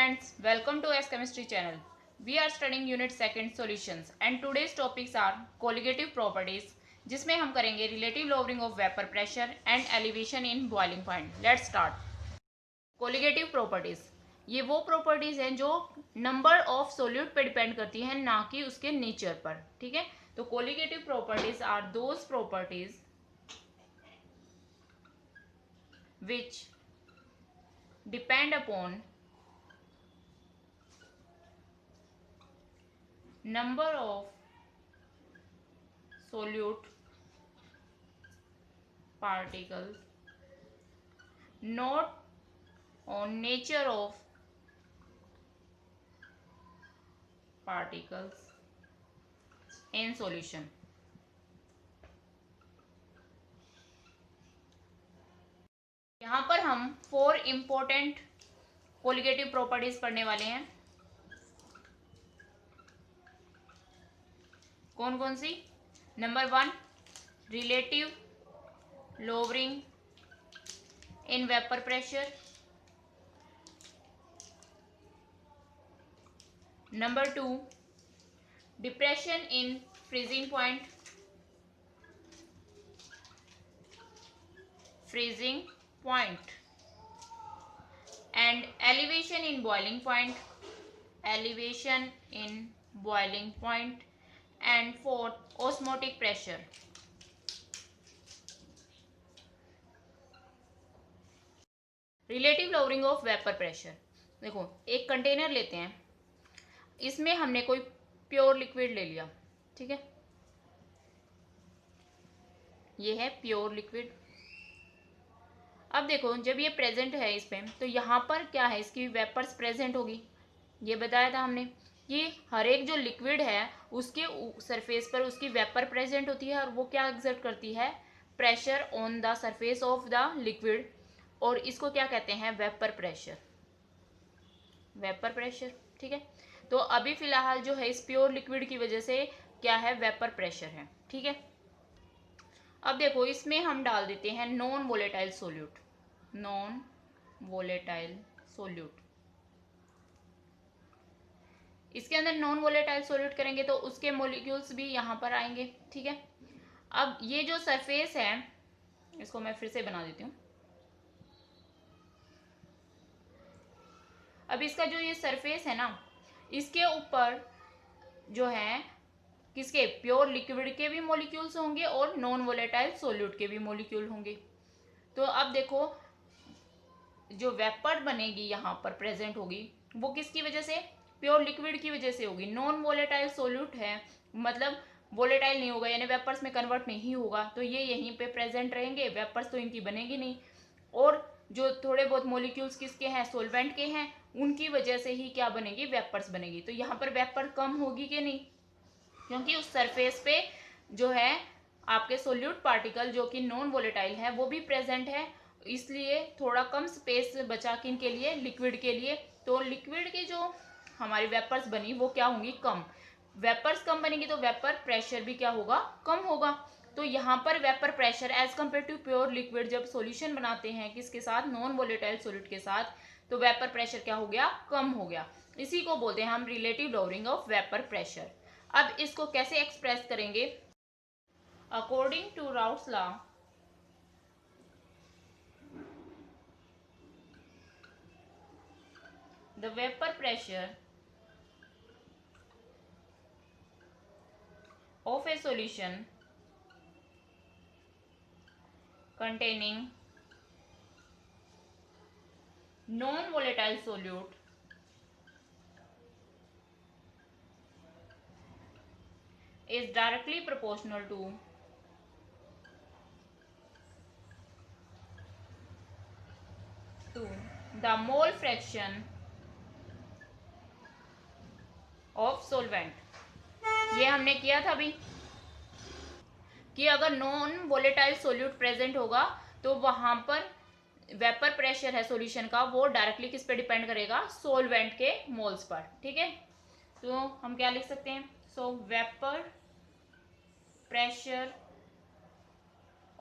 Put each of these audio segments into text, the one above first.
friends, welcome to S Chemistry channel. We are studying unit second solutions and today's topics are colligative properties जिसमें हम करेंगे relative lowering of vapor pressure and elevation in boiling point. Let's start. Colligative properties ये वो properties हैं जो number of solute पे depend करती हैं, ना कि उसके nature पर. ठीक है, तो colligative properties are those properties which depend upon number of solute particles, not on nature of particles in solution. यहाँ पर हम 4 important colligative properties पढ़ने वाले हैं. कौन कौन सी? Number 1, relative lowering in vapor pressure. Number 2, depression in freezing point. And elevation in boiling point. And 4, osmotic pressure. Relative lowering of vapour pressure. देखो, एक कंटेनर लेते हैं, इसमें हमने कोई प्योर लिक्विड ले लिया. ठीक है, ये है प्योर लिक्विड. अब देखो, जब ये प्रेजेंट है इस पे, तो यहाँ पर क्या है, इसकी वेपर्स प्रेजेंट होगी. ये बताया था हमने. ये हर एक जो लिक्विड है उसके सरफेस पर उसकी वेपर प्रेजेंट होती है और वो क्या एक्सर्ट करती है, pressure on the surface of the liquid, और इसको क्या कहते हैं, वेपर प्रेशर. ठीक है, तो अभी फिलहाल जो है इस प्योर लिक्विड की वजह से क्या है, वेपर प्रेशर है. ठीक है, अब देखो, इसमें हम डाल देते हैं नॉन वोलेटाइल सोल्यूट. इसके अंदर नॉन वोलेटाइल सोल्यूट करेंगे तो उसके मोलिक्यूल्स भी यहाँ पर आएंगे. ठीक है, अब ये जो सरफेस है, इसको मैं फिर से बना देती हूँ. अब इसका जो ये सरफेस है ना, इसके ऊपर जो है किसके, प्योर लिक्विड के भी मॉलिक्यूल्स होंगे और नॉन वोलेटाइल सोल्यूट के भी मॉलिक्यूल होंगे. तो अब देखो, जो वेपर बनेगी यहाँ पर प्रेजेंट होगी, वो किसकी वजह से, प्योर लिक्विड की वजह से होगी. नॉन वोलेटाइल सोल्यूट है, मतलब वोलेटाइल नहीं होगा, यानी वेपर्स में कन्वर्ट नहीं होगा, तो ये यहीं पे प्रेजेंट रहेंगे, वेपर्स तो इनकी बनेगी नहीं. और जो थोड़े बहुत मॉलिक्यूल्स किसके हैं, सोलवेंट के हैं, उनकी वजह से ही क्या बनेगी, वेपर्स बनेगी. तो यहाँ पर वेपर कम होगी कि नहीं, क्योंकि उस सरफेस पे जो है आपके सोल्यूट पार्टिकल जो कि नॉन वोलेटाइल है वो भी प्रेजेंट है, इसलिए थोड़ा कम स्पेस बचा किन के लिए, लिक्विड के लिए. तो लिक्विड की जो हमारी वेपर्स बनी वो क्या होंगी, कम. वेपर्स कम बनेगी तो वेपर प्रेशर भी क्या होगा, कम होगा. तो यहाँ पर vapour pressure as compare to pure liquid, जब सॉल्यूशन बनाते हैं किसके साथ, नॉन वोलेटाइल सॉल्यूट के साथ, तो वेपर प्रेशर क्या हो गया, कम हो गया. इसी को बोलते हैं हम relative lowering of vapour pressure. अब इसको कैसे एक्सप्रेस करेंगे, according to Raoult's law, the vapour pressure of a solution containing non-volatile solute is directly proportional to the mole fraction of solvent. ये हमने किया था अभी कि अगर नॉन वोलेटाइल सोल्यूट प्रेजेंट होगा तो वहां पर वेपर प्रेशर है सॉल्यूशन का, वो डायरेक्टली किस पे डिपेंड करेगा, सोलवेंट के मोल्स पर. ठीक है, तो हम क्या लिख सकते हैं, so vapour pressure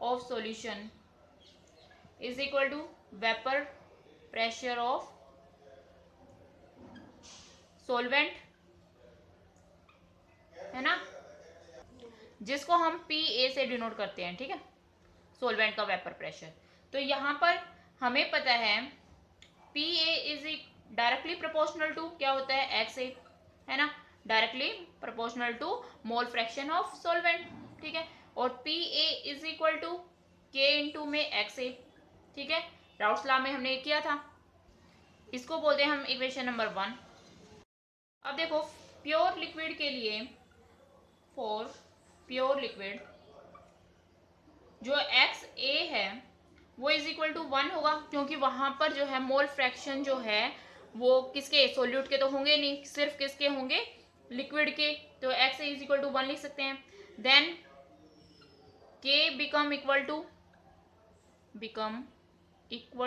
of solution is equal to vapour pressure of solvent, है ना, जिसको हम PA से डिनोट करते हैं, ठीक है, सोलवेंट का वेपर प्रेशर। तो यहाँ पर हमें पता है PA is directly proportional to क्या होता है, XA, है ना, directly proportional to mole fraction of solvent, ठीक है, और PA is equal to K into में XA, ठीक है, राउट्स लॉ में हमने किया था, इसको बोलते हैं हम इक्वेशन नंबर 1। अब देखो प्योर लिक्विड के लिए, फॉर प्योर लिक्विड जो XA है वो इज इक्वल टू 1 होगा, क्योंकि वहां पर जो है मोल फ्रैक्शन जो है वो किसके, सोल्यूट के तो होंगे नहीं, सिर्फ किसके होंगे, लिक्विड के, तो XA इज इक्वल टू 1 लिख सकते हैं। Then K become equal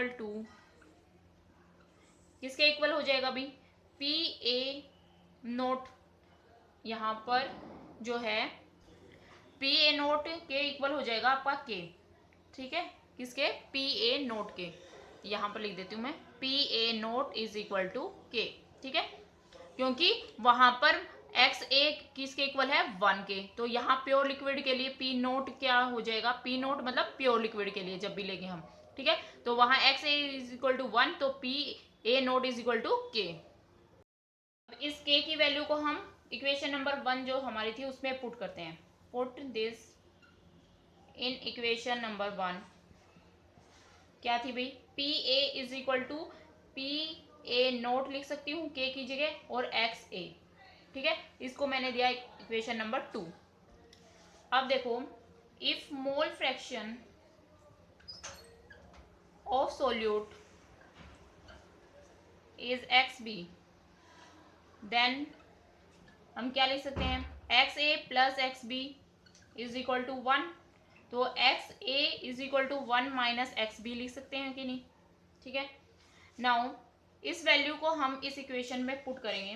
to किसके इक्वल हो जाएगा भाई, PA नोट, यहाँ पर जो है PA नोट के इक्वल हो जाएगा आपका K, ठीक है, किसके, PA नोट के, यहाँ पर लिख देती हूँ मैं, PA nought is equal to K, ठीक है, क्योंकि वहां पर XA किसके इक्वल है, 1 के, तो यहाँ प्योर लिक्विड के लिए P नोट क्या हो जाएगा, P नोट मतलब प्योर लिक्विड के लिए जब भी लेंगे हम, ठीक है, तो वहां XA इज इक्वल टू 1, तो PA nought is equal to K। इस K की वैल्यू को हम इक्वेशन नंबर 1 जो हमारी थी उसमें पुट करते हैं, put this in equation number 1, क्या थी भाई, PA is equal to PA nought लिख सकती हूँ K की जगह और XA, ठीक है, इसको मैंने दिया इक्वेशन नंबर 2। अब देखो if mole fraction of solute is XB, then हम क्या लिख सकते हैं, XA plus XB is equal to 1, तो XA is equal to 1 minus XB लिख सकते हैं कि नहीं, ठीक है। नाउ इस वैल्यू को हम इस इक्वेशन में पुट करेंगे,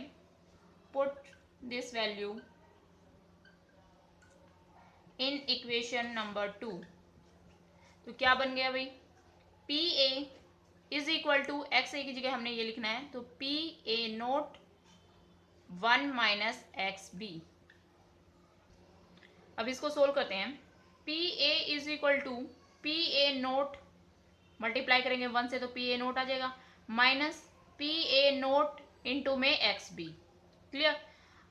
put this value in equation number 2, तो क्या बन गया भाई, PA is equal to XA की जगह हमने ये लिखना है, तो PA नोट 1 माइनस XB। अब इसको सोल्व करते हैं, PA is equal to PA nought multiply करेंगे 1 से तो PA नोट आ जाएगा, माइनस PA नोट इंटू में XB, क्लियर।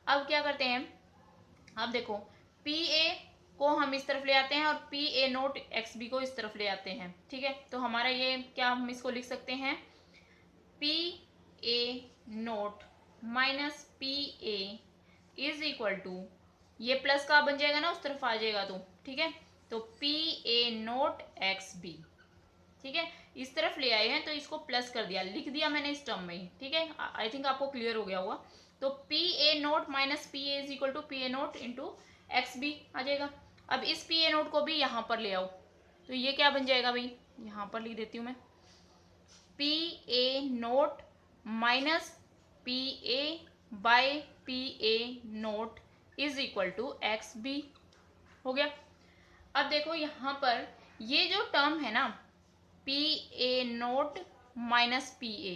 अब क्या करते हैं, अब देखो PA को हम इस तरफ ले आते हैं और PA नोट XB को इस तरफ ले आते हैं, ठीक है, तो हमारा ये क्या, हम इसको लिख सकते हैं PA nought minus PA is equal to, ये प्लस का बन जाएगा ना, उस तरफ आ जाएगा तो, ठीक है, तो PA नोट XB, ठीक है, इस तरफ ले आए हैं तो इसको प्लस कर दिया, लिख दिया मैंने इस टर्म में ही, ठीक है, आई थिंक आपको क्लियर हो गया होगा। तो PA nought minus PA is equal to PA nought into XB आ जाएगा। अब इस PA नोट को भी यहाँ पर ले आओ, तो ये क्या बन जाएगा भाई, यहाँ पर लिख देती हूँ मैं, PA nought minus PA by PA nought is equal to XB हो गया। अब देखो यहाँ पर ये जो टर्म है ना PA नोट माइनस PA,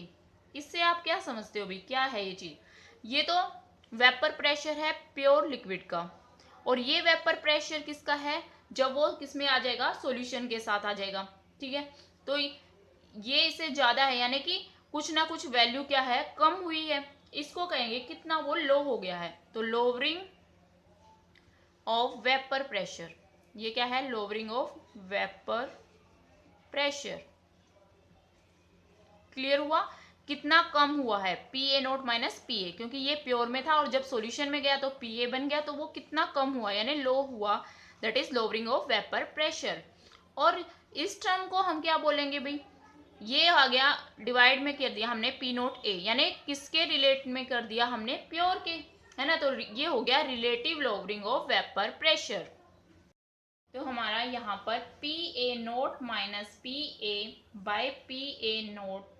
इससे आप क्या समझते हो भाई, क्या है ये चीज, ये तो वेपर प्रेशर है प्योर लिक्विड का, और ये वेपर प्रेशर किसका है, जब वो किसमें आ जाएगा, सॉल्यूशन के साथ आ जाएगा, ठीक है, तो ये इससे ज्यादा है, यानी कि कुछ ना कुछ वैल्यू क्या है, कम हुई है, इसको कहेंगे कितना वो लो हो गया है, तो लोवरिंग ऑफ वेपर प्रेशर, ये क्या है, lowering of vapour pressure, clear हुआ, कितना कम हुआ है PA नोट माइनस PA, क्योंकि ये प्योर में था और जब सॉल्यूशन में गया तो PA बन गया, तो वो कितना कम हुआ यानी लो हुआ, that is lowering of vapour pressure. और इस टर्म को हम क्या बोलेंगे भाई, ये आ गया डिवाइड में कर दिया हमने P नोट A, यानी किसके रिलेट में कर दिया हमने, प्योर के, है ना, तो ये हो गया relative lowering of vapour pressure. तो हमारा यहाँ पर PA nought minus PA by PA nought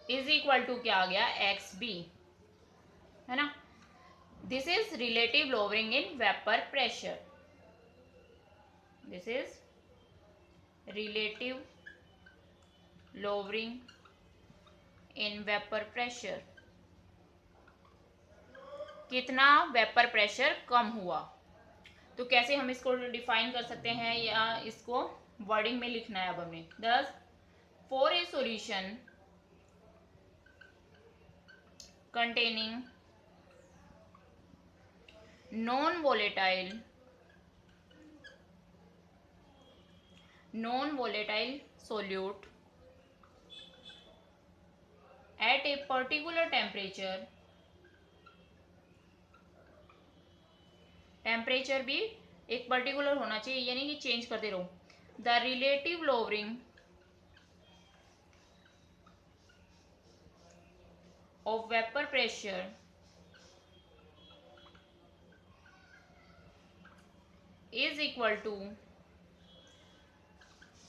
is equal to क्या आ गया, XB, है ना, this is relative lowering in vapour pressure, this is relative lowering in vapour pressure. कितना वेपर प्रेशर कम हुआ। तो कैसे हम इसको डिफाइन कर सकते हैं या इसको वर्डिंग में लिखना है अब हमें। दस for a solution containing non-volatile solute at a particular temperature भी एक पर्टिकुलर होना चाहिए, यानी कि चेंज करते रहो। The relative lowering of vapour pressure is equal to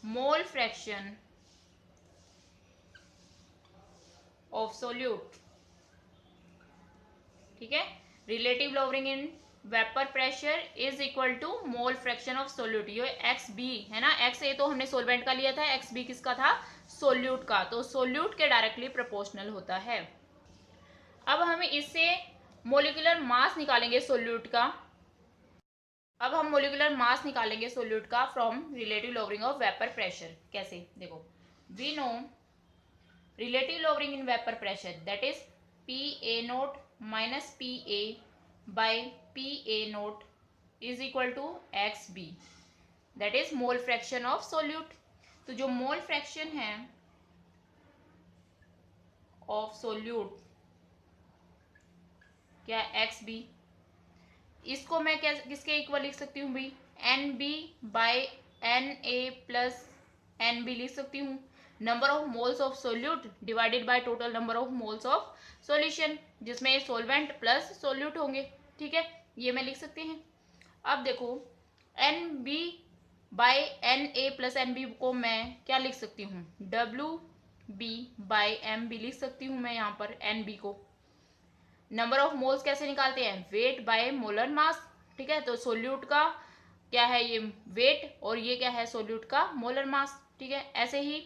mole fraction of solute। ठीक है, relative lowering in vapour pressure is equal to mole fraction of solute. ये एक्स बी है ना, एक्स ए तो हमने सोलवेंट का लिया था, एक्स बी किसका था, सोल्यूट का। तो सोल्यूट के डायरेक्टली प्रोपोर्शनल होता है। अब हम इससे मोलिकुलर मास निकालेंगे सोल्यूट का। अब हम मोलिकुलर मास निकालेंगे सोल्यूट का from relative lowering of vapour pressure. कैसे, देखो, we know relative lowering in vapour pressure that is P A nought minus P A by P A nought is equal to X B, that is mole fraction of solute. तो जो mole fraction है of solute क्या, X B, इसको मैं क्या किसके इक्वल लिख सकती हूँ भाई, N B by N A plus N B लिख सकती हूँ। Number of moles of solute divided by total number of moles of solution, जिसमें सोलवेंट प्लस सोल्यूट होंगे। ठीक है, ये मैं लिख सकती हूँ। अब देखो, N B by N A plus N B को मैं क्या लिख सकती हूँ, W B by M B लिख सकती हूँ मैं यहाँ पर एन बी को। नंबर ऑफ मोल्स कैसे निकालते हैं, वेट बाय मोलर मास। ठीक है, तो सोल्यूट का क्या है ये वेट, और ये क्या है सोल्यूट का मोलर मास। ठीक है, ऐसे ही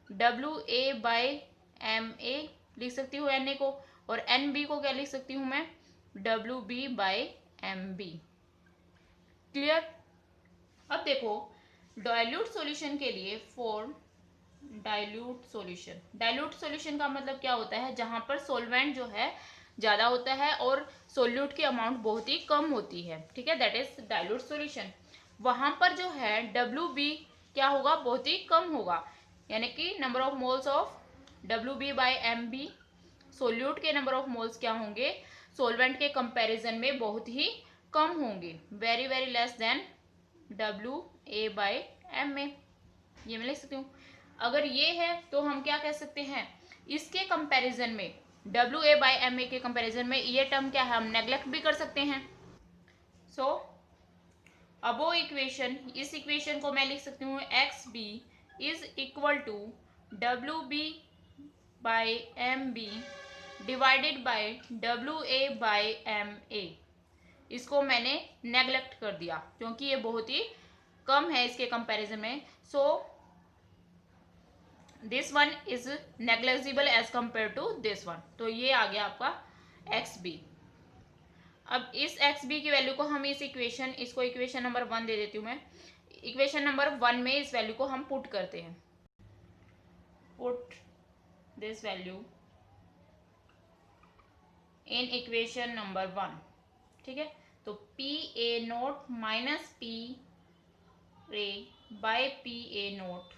W A by M A लिख सकती हूँ एन ए को, और एन बी को क्या लिख सकती हूँ मैं, W B by M B. Clear. अब देखो, डाइल्यूट सॉल्यूशन के लिए फॉर डाइल्यूट सॉल्यूशन का मतलब क्या होता है, जहां पर सोलवेंट जो है ज्यादा होता है और सोल्यूट की अमाउंट बहुत ही कम होती है। ठीक है, दैट इज डाइल्यूट सॉल्यूशन। वहां पर जो है डब्ल्यू बी क्या होगा, बहुत ही कम होगा, यानी कि number of moles of W B by M B, solute के नंबर ऑफ मोल्स क्या होंगे, सोलवेंट के कंपैरिजन में बहुत ही कम होंगे, very very less than W A by M A. ये मैं लिख सकती हूँ। अगर ये है तो हम क्या कह सकते हैं, इसके कंपैरिजन में W A by M A के कंपैरिजन में ये टर्म क्या है, हम नेग्लेक्ट भी कर सकते हैं। सो अबो इक्वेशन, इस इक्वेशन को मैं लिख सकती हूँ X B is equal to W B by M B divided by W A by M A. इसको मैंने नेग्लेक्ट कर दिया क्योंकि ये बहुत ही कम है इसके कंपैरिजन में। So this one is negligible as compare to this one. तो ये आ गया आपका एक्स बी। अब इस एक्स बी की वैल्यू को हम इस इक्वेशन, इसको इक्वेशन नंबर 1 दे देती हूँ मैं। इक्वेशन नंबर 1 में इस वैल्यू को हम पुट करते हैं, put this value in equation number 1। ठीक है, तो P A nought minus P A by P A nought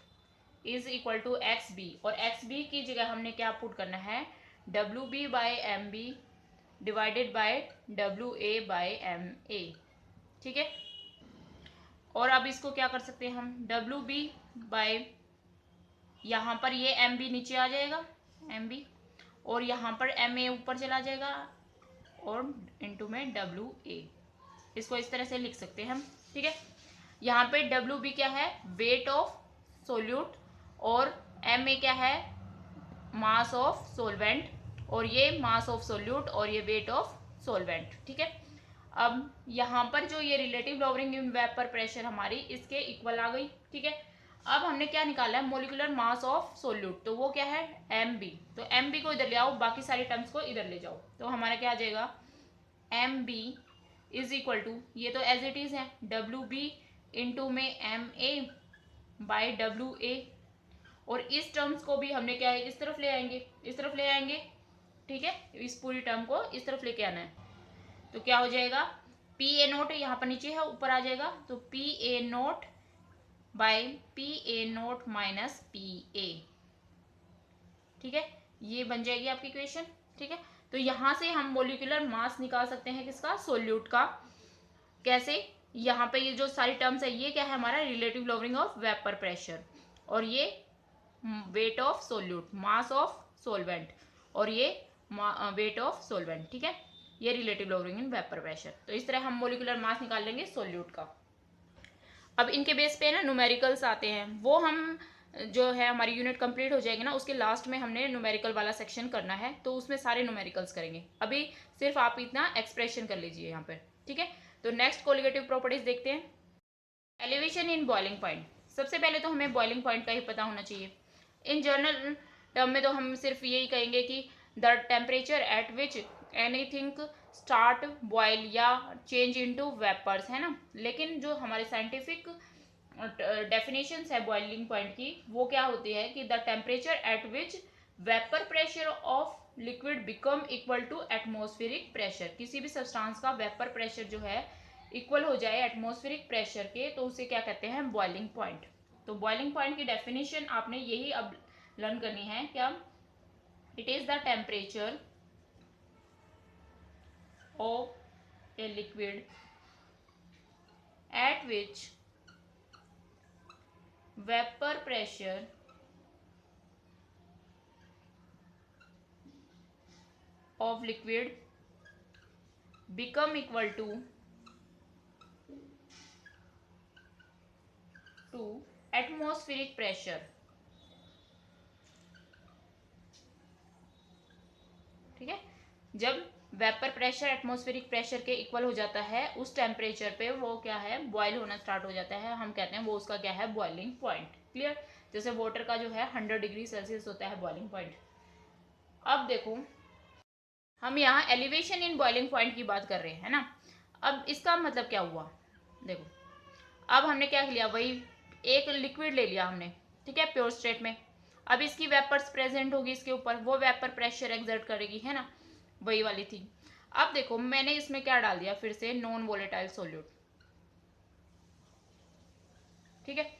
is equal to X B, और एक्स बी की जगह हमने क्या पुट करना है, W B by M B divided by W A by M A. ठीक है, और अब इसको क्या कर सकते हैं हम, डब्ल्यू बी बाय, यहाँ पर ये एम बी नीचे आ जाएगा एम बी, और यहाँ पर एम ए ऊपर चला जाएगा, और इनटू में डब्ल्यू ए। इसको इस तरह से लिख सकते हैं हम। ठीक है, यहाँ पे डब्ल्यू बी क्या है, वेट ऑफ सोल्यूट, और एम ए क्या है, मास ऑफ सोलवेंट, और ये मास ऑफ सोल्यूट, और ये वेट ऑफ सोलवेंट। ठीक है, अब यहाँ पर जो ये relative lowering in vapour pressure हमारी इसके इक्वल आ गई। ठीक है, अब हमने क्या निकाला है, मोलिकुलर मास ऑफ सोल्यूट, तो वो क्या है एम बी। तो एम बी को इधर ले आओ, बाकी सारी टर्म्स को इधर ले जाओ, तो हमारा क्या आ जाएगा, M B is equal to, ये तो एज इट इज है, डब्ल्यू बी इंटू में M A by W A, और इस टर्म्स को भी हमने क्या है इस तरफ ले आएंगे, इस तरफ ले आएंगे, ठीक है, इस पूरी टर्म को इस तरफ लेके आना है। तो क्या हो जाएगा, पी ए नोट यहाँ पर नीचे है, ऊपर आ जाएगा, तो P A note by P A nought minus P ए, ठीक है, ये बन जाएगी आपकी इक्वेशन, ठीक है। तो यहां से हम मोलिकुलर मास निकाल सकते हैं किसका, सोल्यूट का। कैसे, यहाँ पे ये जो सारी टर्म्स है ये क्या है हमारा, relative lowering of vapour pressure, और ये weight of solute, mass of solvent, और ये वेट ऑफ सोलवेंट, ठीक है, ये relative lowering in vapour pressure. तो इस तरह हम मोलिकुलर मास निकाल लेंगे सोल्यूट का। अब इनके बेस पे ना न्यूमेरिकल्स आते हैं, वो हम जो है हमारी यूनिट कंप्लीट हो जाएगी ना, उसके लास्ट में हमने न्यूमेरिकल वाला सेक्शन करना है, तो उसमें सारे न्यूमेरिकल्स करेंगे। अभी सिर्फ आप इतना एक्सप्रेशन कर लीजिए यहाँ पर, ठीक है। तो नेक्स्ट कोलिगेटिव प्रॉपर्टीज देखते हैं। एलिवेशन इन बॉइलिंग पॉइंट, सबसे पहले तो हमें बॉइलिंग पॉइंट का ही पता होना चाहिए। इन जनरल टर्म में तो हम सिर्फ यही कहेंगे कि the temperature at which anything start boil या चेंज इनटू वेपर्स, है ना। लेकिन जो हमारे साइंटिफिक डेफिनेशंस है बॉइलिंग पॉइंट की, वो क्या होती है कि the temperature at which vapour pressure of liquid become equal to atmospheric pressure, किसी भी सब्सटेंस का वेपर प्रेशर जो है इक्वल हो जाए एटमॉस्फेरिक प्रेशर के, तो उसे क्या कहते हैं, बॉइलिंग पॉइंट। तो बॉइलिंग पॉइंट की डेफिनेशन आपने यही अब लर्न करनी है, क्या, it is the temperature of a liquid at which vapour pressure of liquid become equal to atmospheric pressure, ठीक है। जब वेपर प्रेशर एटमॉस्फेरिक प्रेशर के इक्वल हो जाता है, उस टेम्परेचर पे वो क्या है, बॉयल होना स्टार्ट हो जाता है, हम कहते हैं वो उसका क्या है, बॉइलिंग पॉइंट। क्लियर, जैसे वाटर का जो है 100 डिग्री सेल्सियस होता है बॉइलिंग पॉइंट। अब देखो हम यहाँ एलिवेशन इन बॉइलिंग पॉइंट की बात कर रहे हैं, है ना। अब इसका मतलब क्या हुआ, देखो अब हमने क्या लिया, वही एक लिक्विड ले लिया हमने, ठीक है, प्योर स्टेट में। अब इसकी वेपर्स प्रेजेंट होगी इसके ऊपर, वो वेपर प्रेशर एक्सर्ट करेगी, है ना, वही वाली थी। अब देखो मैंने इसमें क्या डाल दिया, फिर से नॉन वोलेटाइल सोल्यूट, ठीक है।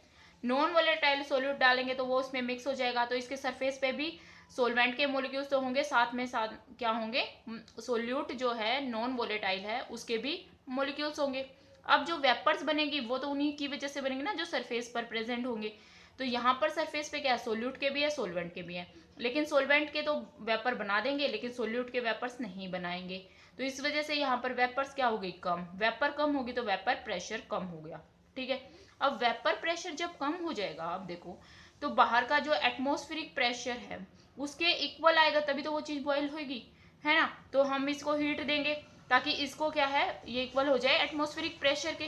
नॉन वोलेटाइल सोल्यूट डालेंगे तो वो उसमें मिक्स हो जाएगा, तो इसके सरफेस पे भी सोलवेंट के मोलिक्यूल्स तो होंगे, साथ में साथ क्या होंगे, सोल्यूट जो है नॉन वोलेटाइल है उसके भी मोलिक्यूल्स होंगे। अब जो वेपर्स बनेगी वो तो उन्हीं की वजह से बनेंगे ना, जो सरफेस पर प्रेजेंट होंगे। तो यहाँ पर सरफेस पे क्या है, सोल्यूट के भी है सोलवेंट के भी है, लेकिन सोलवेंट के तो वेपर बना देंगे, लेकिन सोल्यूट के वेपर्स नहीं बनाएंगे। तो इस वजह से यहाँ पर वेपर्स क्या हो गई, कम, वेपर कम होगी तो वेपर प्रेशर कम हो गया, ठीक है। अब वेपर प्रेशर जब कम हो जाएगा, आप देखो तो बाहर का जो एटमॉस्फेरिक प्रेशर है उसके इक्वल आएगा, तभी तो वो चीज बॉयल होगी, है ना। तो हम इसको हीट देंगे ताकि इसको क्या है, ये इक्वल हो जाए एटमॉस्फेरिक प्रेशर के।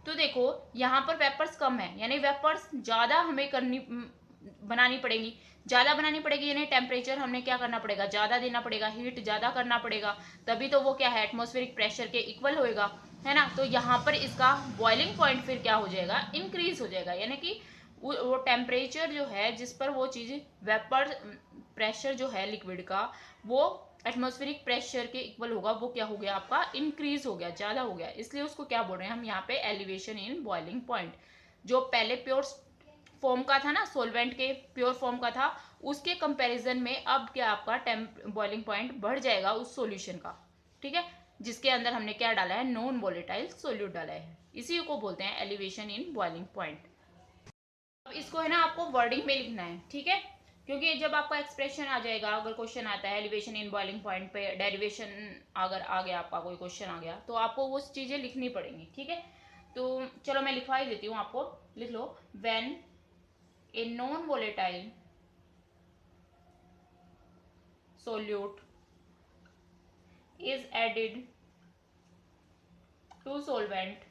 तो देखो यहाँ पर वेपर्स कम है, यानी वेपर्स ज्यादा हमें करनी बनानी पड़ेगी, ज्यादा बनानी पड़ेगी, यानी टेम्परेचर हमने क्या करना पड़ेगा, ज्यादा देना पड़ेगा, हीट ज्यादा करना पड़ेगा, तभी तो वो क्या है, एटमॉस्फेरिक प्रेशर के इक्वल होएगा, है ना। तो यहाँ पर इसका बॉइलिंग पॉइंट फिर क्या हो जाएगा, इंक्रीज हो जाएगा, यानी कि वो टेम्परेचर जो है जिस पर वो चीज वेपर प्रेशर जो है लिक्विड का वो एटमॉस्फेरिक प्रेशर के इक्वल होगा, वो क्या हो गया आपका, इंक्रीज हो गया, ज्यादा हो गया, इसलिए उसको क्या बोल रहे हैं हम यहाँ पे, एलिवेशन इन बॉइलिंग पॉइंट। जो पहले प्योर फॉर्म का था ना, सोलवेंट के प्योर फॉर्म का था, उसके कंपैरिजन में अब क्या आपका बॉइलिंग पॉइंट बढ़ जाएगा उस सॉल्यूशन का, ठीक है, जिसके अंदर हमने क्या डाला है, नॉन वोलेटाइल सोल्यूट डाला है, इसी को बोलते हैं एलिवेशन इन बॉइलिंग पॉइंट। अब इसको है ना आपको वर्डिंग में लिखना है, ठीक है, क्योंकि जब आपका एक्सप्रेशन आ जाएगा, अगर क्वेश्चन आता है एलिवेशन इन बॉइलिंग पॉइंट पे डेरिवेशन अगर आ गया, आपका कोई क्वेश्चन आ गया, तो आपको वो चीजें लिखनी पड़ेंगी, ठीक है। तो चलो मैं लिखवा ही देती हूँ आपको, लिख लो, when a non volatile solute is added to solvent,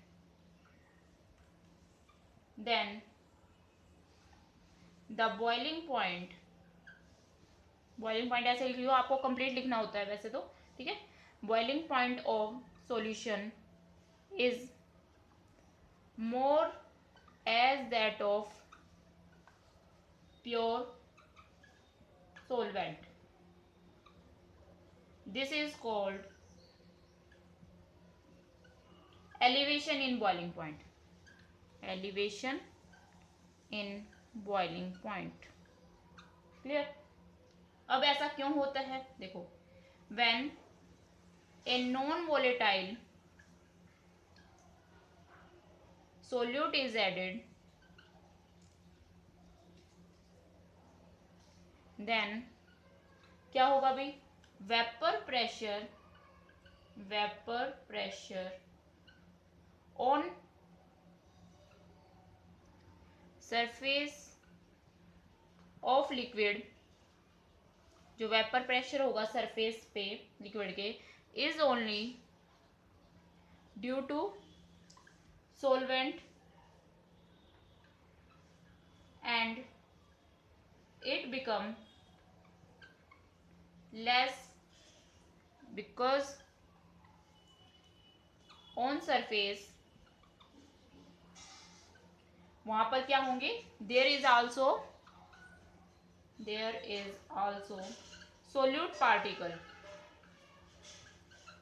then the boiling point ऐसे लिख लो, आपको कंप्लीट लिखना होता है वैसे तो, ठीक है, boiling point of solution is more as that of pure solvent. This is called elevation in boiling point. Elevation in boiling point. Clear? अब ऐसा क्यों होता है? देखो, when a non-volatile solute is added, then क्या होगा भाई? Vapour pressure on surface of liquid, जो वेपर प्रेशर होगा सरफेस पे लिक्विड के, is only due to solvent and it become less because on surface वहां पर क्या होंगे? there is also solute particle,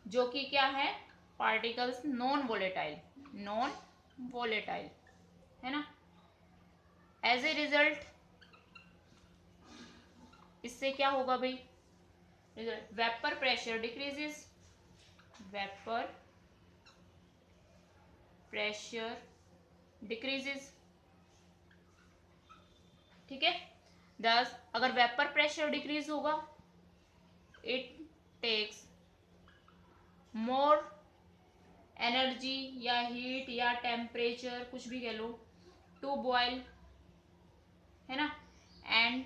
जो कि क्या है? पार्टिकल्स नॉन वोलेटाइल है ना. एज ए रिजल्ट इससे क्या होगा भाई? वेपर प्रेशर डिक्रीजेस, ठीक है. दस, अगर वेपर प्रेशर डिक्रीज होगा, इट टेक्स मोर एनर्जी या हीट या टेम्परेचर, कुछ भी कह लो, टू बॉयल, है ना. And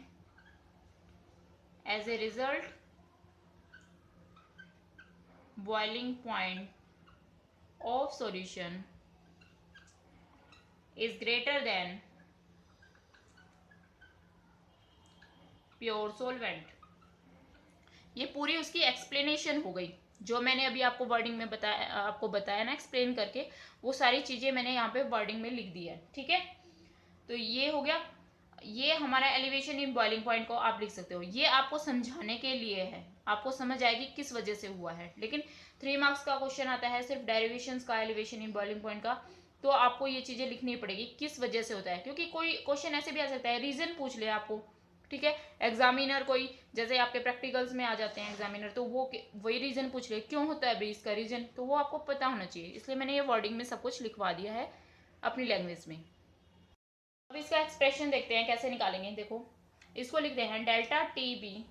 as a result boiling point of solution is greater than pure solvent. ये पूरी उसकी एक्सप्लेनेशन हो गई, जो मैंने अभी आपको वर्डिंग में बताया ना, एक्सप्लेन करके, वो सारी चीज़ें मैंने यहाँ पे वर्डिंग में लिख दी है. ठीक है, तो ये हो गया. ये हमारा एलिवेशन इन बॉइलिंग पॉइंट को आप लिख सकते हो. ये आपको समझाने के लिए है, आपको समझ आएगी किस वजह से हुआ है. लेकिन 3 मार्क्स का क्वेश्चन आता है सिर्फ डेरिवेशंस का, एलिवेशन इन बॉइलिंग पॉइंट का, तो आपको ये चीज़ें लिखनी पड़ेगी किस वजह से होता है. क्योंकि कोई क्वेश्चन ऐसे भी आ सकता है, रीज़न पूछ ले आपको. ठीक है, एग्जामिनर कोई, जैसे आपके प्रैक्टिकल्स में आ जाते हैं एग्जामिनर, तो वो वही रीज़न पूछ ले, क्यों होता है भाई इसका रीज़न, तो वो आपको पता होना चाहिए. इसलिए मैंने ये वर्डिंग में सब कुछ लिखवा दिया है अपनी लैंग्वेज में. अब इसका एक्सप्रेशन देखते हैं कैसे निकालेंगे. देखो, इसको लिखते हैं डेल्टा टी बी,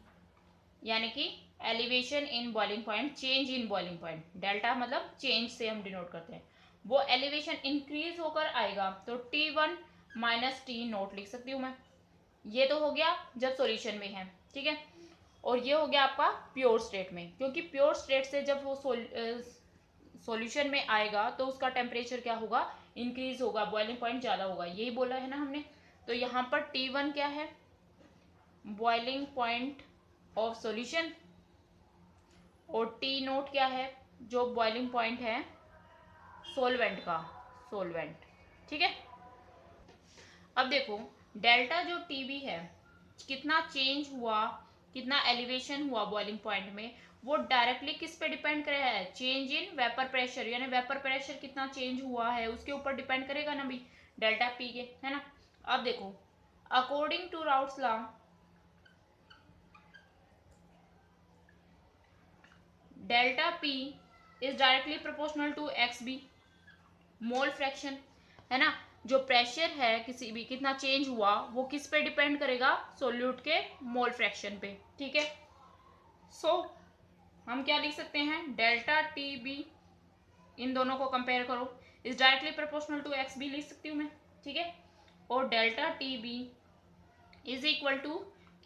यानी कि elevation in boiling point, change in boiling point. Delta मतलब चेंज से हम डिनोट करते हैं. वो एलिवेशन इंक्रीज होकर आएगा तो T1 माइनस टी नोट लिख सकती हूँ मैं. ये तो हो गया जब सॉल्यूशन में है. ठीक है, और ये हो गया आपका प्योर स्टेट में, क्योंकि प्योर स्टेट से जब वो सॉल्यूशन में आएगा तो उसका टेम्परेचर क्या होगा? इंक्रीज होगा, बॉइलिंग पॉइंट ज़्यादा होगा. यही बोला है ना हमने. तो यहाँ पर T1 क्या है? बॉइलिंग पॉइंट ऑफ सॉल्यूशन, और T नोट क्या है? जो बॉइलिंग पॉइंट है सोलवेंट का, सोलवेंट. ठीक है, अब देखो डेल्टा जो टीबी है, कितना चेंज हुआ, कितना एलिवेशन हुआ बॉइलिंग पॉइंट में, वो डायरेक्टली किस पे डिपेंड कर रहा है? चेंज इन वेपर प्रेशर, यानी वेपर प्रेशर कितना चेंज हुआ है उसके ऊपर डिपेंड करेगा ना भी, डेल्टा पी के, है ना. अब देखो, according to Raoult's law, delta P is directly proportional to X B, mole fraction, है ना. जो प्रेशर है किसी भी, कितना चेंज हुआ, वो किस पे डिपेंड करेगा? सोल्यूट के मोल फ्रैक्शन पे. ठीक है, सो हम क्या लिख सकते हैं? डेल्टा टी बी, इन दोनों को कंपेयर करो, is directly proportional to X B लिख सकती हूँ मैं. ठीक है, और delta T B is equal to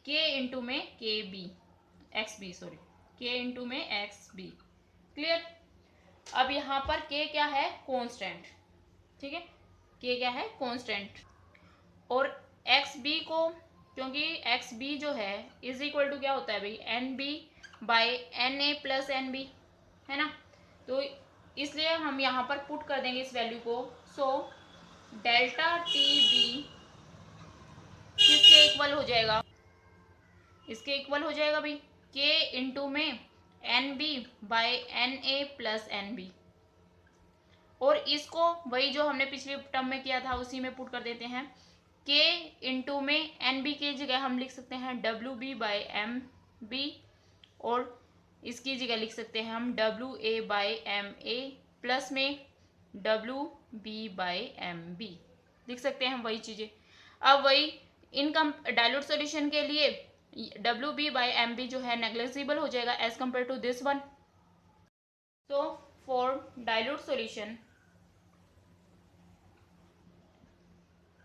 K into में K B, X B, sorry, K into में एक्स बी. क्लियर. अब यहाँ पर के क्या है? कॉन्स्टेंट. ठीक है, के क्या है? कॉन्स्टेंट. और एक्स बी को, क्योंकि एक्स बी जो है इज इक्वल टू क्या होता है भाई? N B by N A plus N B. है ना। तो इसलिए हम यहाँ पर पुट कर देंगे इस वैल्यू को। सो डेल्टा टी बी किसके इक्वल हो जाएगा, इसके इक्वल हो जाएगा भाई के इंटू में N B by N A plus N B, और इसको वही जो हमने पिछले टर्म में किया था उसी में पुट कर देते हैं। के इंटू में एन बी की जगह हम लिख सकते हैं W B by M B, और इसकी जगह लिख सकते हैं हम W A by M A plus में W B by M B लिख सकते हैं हम वही चीज़ें। अब वही इनकम डाइल्यूट सॉल्यूशन के लिए W B by M B जो है नेग्लिजिबल हो जाएगा as compare to this one. तो for dilute solution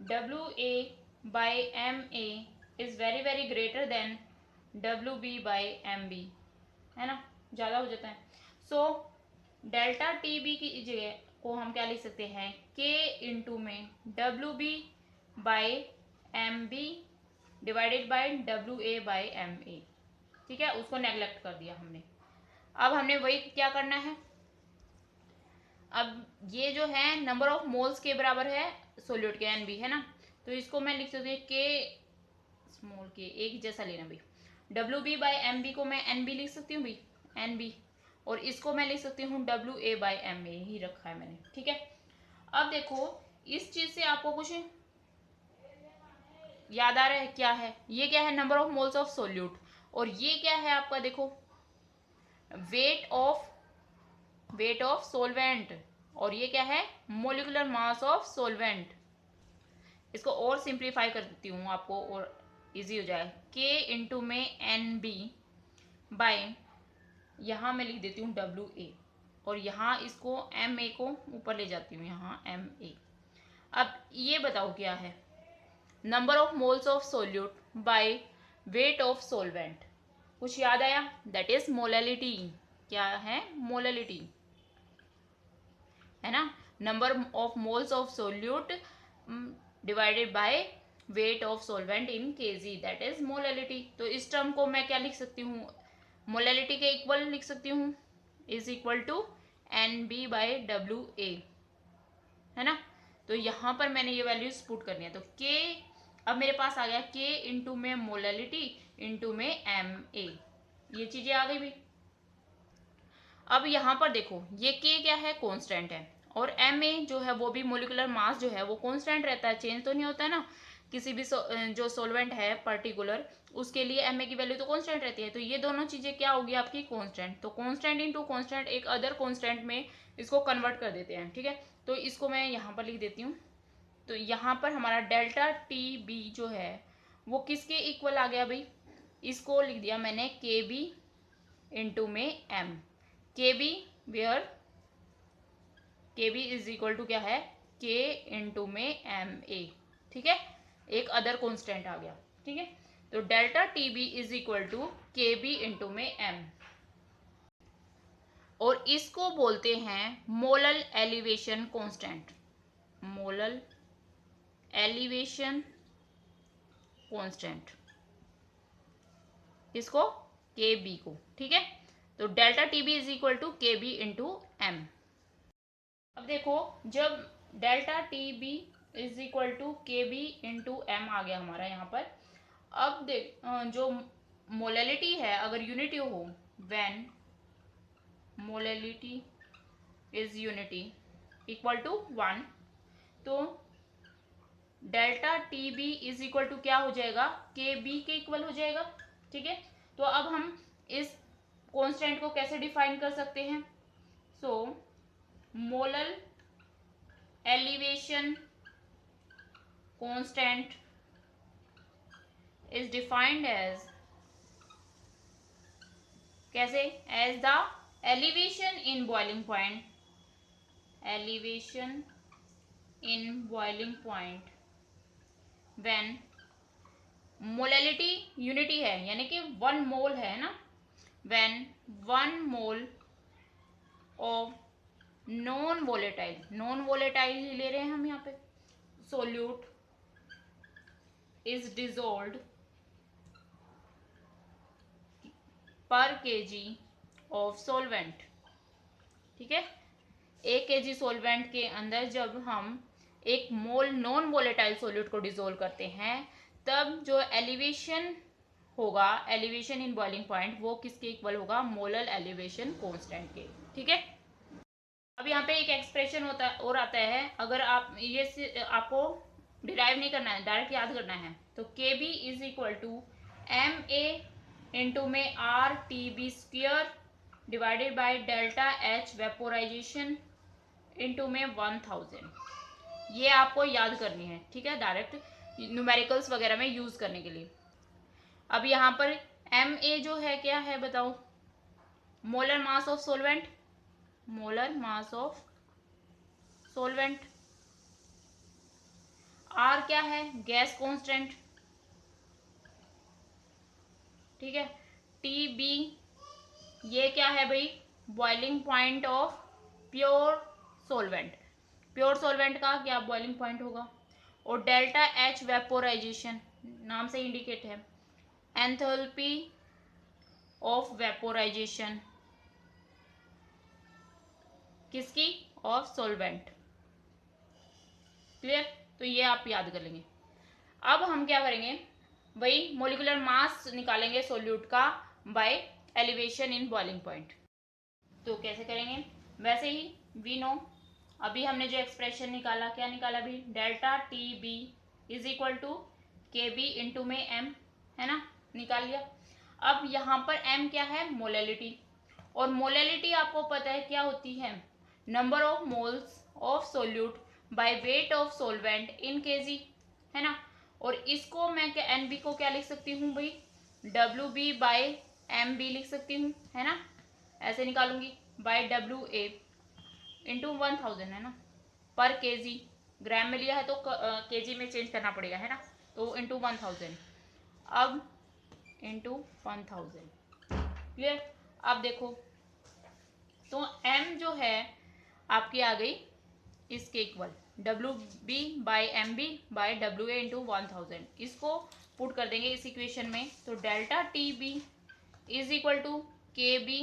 W A by M A is very very greater than W B by M B, है ना, ज़्यादा हो जाता है। सो डेल्टा टी बी की जगह को हम क्या लिख सकते हैं के इंटू में W B by M B divided by W A by M A. ठीक है, उसको नेग्लेक्ट कर दिया हमने। अब हमने वही क्या करना है, अब ये जो है नंबर ऑफ मोल्स के बराबर है सोल्यूट के एन बी, है ना। तो इसको मैं लिख सकती हूँ के स्मॉल के, एक जैसा लेना भाई। W B by M B को मैं एन बी लिख सकती हूँ भाई, एन बी, और इसको मैं लिख सकती हूँ W A by M A ही रखा है मैंने। ठीक है, अब देखो इस चीज से आपको कुछ याद आ रहा है क्या है, ये क्या है number of moles of solute, और ये क्या है आपका देखो वेट ऑफ सोलवेंट, और ये क्या है मोलिकुलर मास ऑफ सोलवेंट। इसको और सिंप्लीफाई कर देती हूँ आपको और इजी हो जाए, के इंटू में एन बी बाई, यहाँ मैं लिख देती हूँ डब्ल्यू ए, और यहाँ इसको एम ए को ऊपर ले जाती हूँ, यहाँ एम ए। अब ये बताओ क्या है number of moles of solute by weight of solvent, कुछ याद आया, दैट इज मोलैलिटी। क्या है मोलैलिटी, है ना, number of moles of solute divided by weight of solvent in KG, that is molality. तो इस टर्म को मैं क्या लिख सकती हूँ, मोलैलिटी के इक्वल लिख सकती हूँ, is equal to N B by W A, है ना। तो यहाँ पर मैंने ये वैल्यूज पुट करनी है, तो के अब मेरे पास आ गया के इंटू में मोलैलिटी इंटू में एम ए, ये चीजें आ गई भी। अब यहाँ पर देखो ये के क्या है कांस्टेंट है, और एम ए जो है वो भी मोलिकुलर मास जो है वो कांस्टेंट रहता है, चेंज तो नहीं होता है ना, किसी भी जो सोलवेंट है पर्टिकुलर उसके लिए एम ए की वैल्यू तो कांस्टेंट रहती है। तो ये दोनों चीजें क्या होगी आपकी कांस्टेंट, तो कांस्टेंट इनटू कांस्टेंट एक अदर कांस्टेंट में इसको कन्वर्ट कर देते हैं। ठीक है, तो इसको मैं यहाँ पर लिख देती हूँ। तो यहाँ पर हमारा डेल्टा टी बी जो है वो किसके इक्वल आ गया भाई, इसको लिख दिया मैंने के बी इंटू में एम, के बी वेयर के बी इज इक्वल टू क्या है के इंटू में एम ए। ठीक है, एक अदर कॉन्स्टेंट आ गया। ठीक है, तो delta T B is equal to K B into में एम, और इसको बोलते हैं molal elevation constant, molal elevation constant, इसको के बी को। ठीक है, तो delta T B is equal to K B into M. अब देखो जब delta T B is equal to K B into M आ गया हमारा यहाँ पर, अब देख जो मोलैलिटी है अगर यूनिटी हो, when molality is unity equal to 1, तो delta T B is equal to क्या हो जाएगा के बी के इक्वल हो जाएगा। ठीक है, तो अब हम इस कांस्टेंट को कैसे डिफाइन कर सकते हैं, so molal elevation constant is defined as, कैसे, as the elevation in boiling point, elevation in boiling point when molality unity है यानी कि 1 मोल है ना, when 1 mole of non volatile ही ले रहे हैं हम यहाँ पे, solute is dissolved per KG of solvent, ठीक है। 1 kg सॉल्वेंट के अंदर जब हम 1 मोल नॉन वोलेटाइल सॉल्यूट को डिसोल्व करते हैं, तब जो एलिवेशन होगा, एलिवेशन इन बॉइलिंग पॉइंट, वो किसके इक्वल होगा, मोलर एलिवेशन कांस्टेंट के। ठीक है। अब यहाँ पे एक एक्सप्रेशन होता है और आता है, अगर आप ये आपको डिराइव नहीं करना है, डायरेक्ट याद करना है, तो KB is equal to MA into में RTB² divided by delta H vaporisation into में 1000। ये आपको याद करनी है, ठीक है, डायरेक्ट न्यूमेरिकल्स वगैरह में यूज करने के लिए। अब यहाँ पर MA जो है क्या है बताओ, molar mass of solvent, molar mass of solvent. R क्या है, गैस कांस्टेंट, ठीक है। TB ये क्या है भाई, boiling point of pure solvent, pure solvent का क्या बॉइलिंग पॉइंट होगा। और डेल्टा H वेपोराइजेशन, नाम से इंडिकेट है, एंथैल्पी ऑफ वेपोराइजेशन किसकी, ऑफ सोलवेंट। क्लियर, तो ये आप याद कर लेंगे। अब हम क्या करेंगे, वही मोलिकुलर मास निकालेंगे सोल्यूट का by elevation in boiling point. तो कैसे करेंगे, वैसे ही वी नो, अभी हमने जो एक्सप्रेशन निकाला, क्या निकाला भी, delta TB is equal to KB into में M, है ना, निकाल लिया। अब यहाँ पर M क्या है, मोलैलिटी, और मोलैलिटी आपको पता है क्या होती है, number of moles of solute by weight of solvent in kg, है ना। और इसको मैं क्या, NB को क्या लिख सकती हूँ भाई, WB बाय MB लिख सकती हूँ, है ना, ऐसे निकालूंगी, बाय WA इंटू 1000, है ना, पर kg, ग्राम में लिया है तो kg में चेंज करना पड़ेगा, है ना, तो इंटू 1000, अब इंटू 1000। क्लियर। अब देखो, तो M जो है आपकी आ गई इसके equal, WB by MB by WA into 1000, इसको पुट कर देंगे इस इक्वेशन में, तो delta TB is equal to KB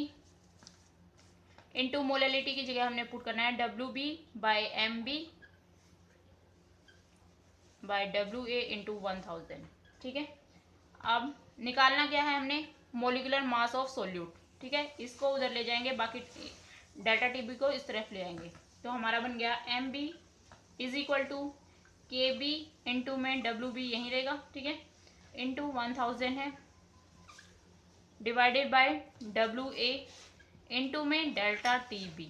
into molality की जगह हमने पुट करना है WB by MB by WA into 1000। ठीक है। अब निकालना क्या है हमने, मोलिकुलर मास ऑफ सोल्यूट, ठीक है, इसको उधर ले जाएंगे, बाकी डेल्टा TB को इस तरफ ले आएंगे, तो हमारा बन गया MB is equal to KB into में WB यहीं रहेगा, ठीक है, इंटू 1000 है, डिवाइडेड बाय WA इंटू में डेल्टा TB,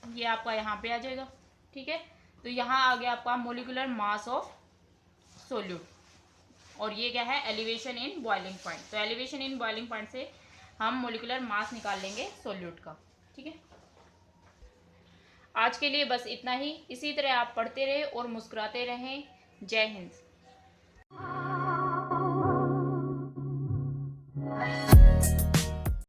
ये आपका यहाँ पे आ जाएगा। ठीक है, तो यहाँ आ गया आपका मोलिकुलर मास ऑफ सोल्यूट, और ये क्या है, एलिवेशन इन बॉइलिंग पॉइंट। तो एलिवेशन इन बॉइलिंग पॉइंट से हम मोलिकुलर मास निकाल लेंगे सोल्यूट का। ठीक है, आज के लिए बस इतना ही। इसी तरह आप पढ़ते रहे और मुस्कुराते रहें। जय हिंद।